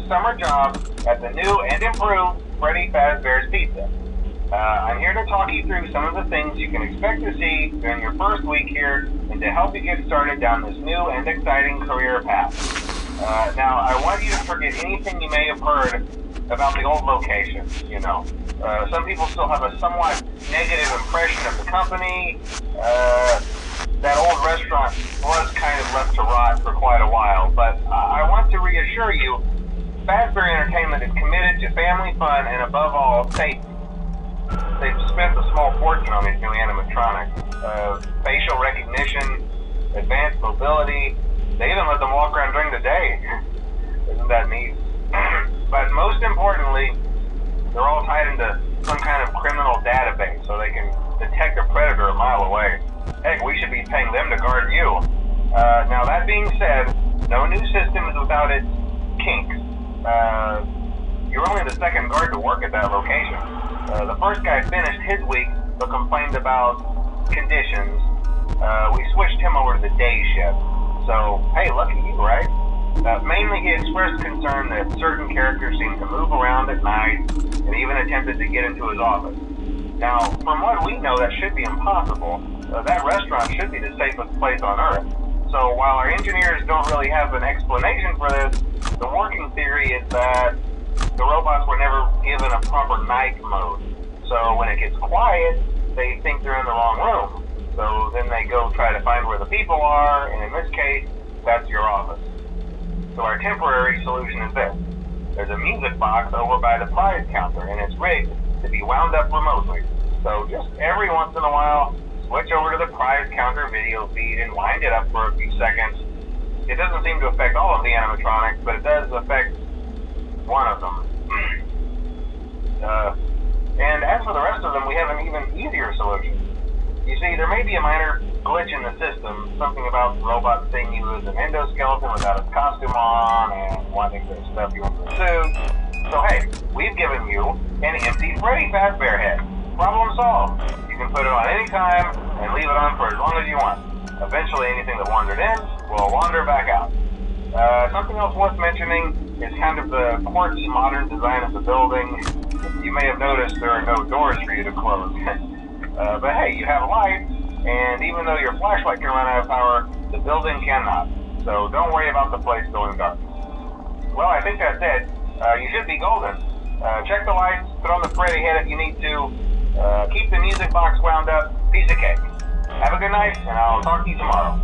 summer job at the new and improved Freddy Fazbear's Pizza. I'm here to talk you through some of the things you can expect to see during your first week here and to help you get started down this new and exciting career path. Now, I want you to forget anything you may have heard about the old location, some people still have a somewhat negative impression of the company. That old restaurant was kind of left to rot for quite a while, but I want to reassure you, Fazbear Entertainment is committed to family fun and above all, safety. They've spent a small fortune on these new animatronics. Facial recognition, advanced mobility, they even let them walk around during the day. Isn't that neat? But most importantly, they're all tied into some kind of criminal database so they can detect a predator a mile away. Heck, we should be paying them to guard you. Now that being said, no new system is without its kinks. You're only the second guard to work at that location. The first guy finished his week but complained about conditions. We switched him over to the day shift. So, hey, lucky you, right? Mainly he expressed concern that certain characters seemed to move around at night and even attempted to get into his office. Now, from what we know, that should be impossible. That restaurant should be the safest place on Earth. So while our engineers don't really have an explanation for this, the working theory is that the robots were never given a proper night mode. So when it gets quiet, they think they're in the wrong room. So then they go try to find where the people are, and in this case, that's your office. So our temporary solution is this. There's a music box over by the prize counter, and it's rigged to be wound up remotely. So just every once in a while, switch over to the prize counter video feed and wind it up for a few seconds. It doesn't seem to affect all of the animatronics, but it does affect one of them. And as for the rest of them, we have an even easier solution. You see, there may be a minor glitch in the system, something about robots seeing you as an endoskeleton without its costume on and wanting to stuff you into a suit. So hey, we've given you an empty Freddy Fazbear head. Problem solved. You can put it on any time and leave it on for as long as you want. Eventually anything that wandered in will wander back out. Something else worth mentioning is kind of the quirky modern design of the building. You may have noticed there are no doors for you to close. But hey, you have lights, and even though your flashlight can run out of power, the building cannot. So don't worry about the place going dark. Well, I think that's it. You should be golden. Check the lights, put on the Freddy head if you need to. Keep the music box wound up. Piece of cake. Have a good night, and I'll talk to you tomorrow.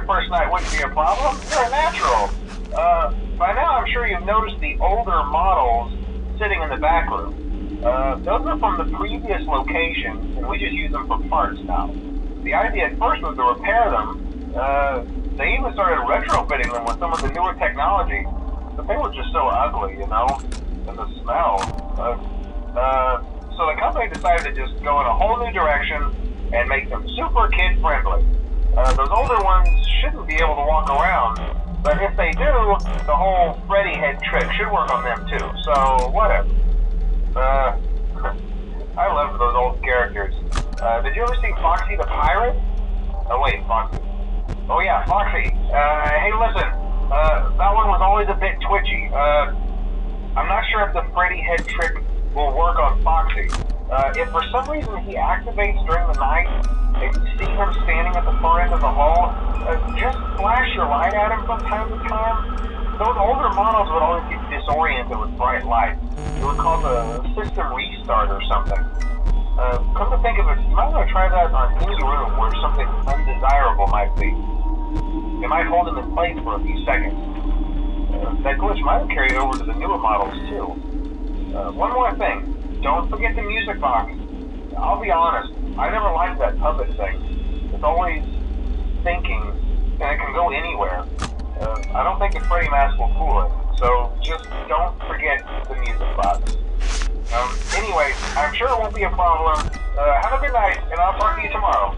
your first night wouldn't be a problem. You're a natural. By now, I'm sure you've noticed the older models sitting in the back room. Those are from the previous location, and we just use them for parts now. The idea at first was to repair them. They even started retrofitting them with some of the newer technology, but they were just so ugly, you know, and the smell. So the company decided to just go in a whole new direction and make them super kid-friendly. Those older ones shouldn't be able to walk around, but if they do, the whole Freddy head trick should work on them too, so whatever. I love those old characters. Did you ever see Foxy the Pirate? Oh wait, Foxy. Oh yeah, Foxy. Hey listen, that one was always a bit twitchy. I'm not sure if the Freddy head trick will work on Foxy. If for some reason he activates during the night, and you see him standing at the far end of the hall, just flash your light at him from time to time. Those older models would always get disoriented with bright light. It would cause a system restart or something. Come to think of it, you might want to try that on any room where something undesirable might be. It might hold him in place for a few seconds. That glitch might have carried over to the newer models too. One more thing. Don't forget the music box. I'll be honest, I never liked that puppet thing. It's always thinking, and it can go anywhere. I don't think the Freddy mask will fool it, so just don't forget the music box. Anyway, I'm sure it won't be a problem. Have a good night, and I'll talk to you tomorrow.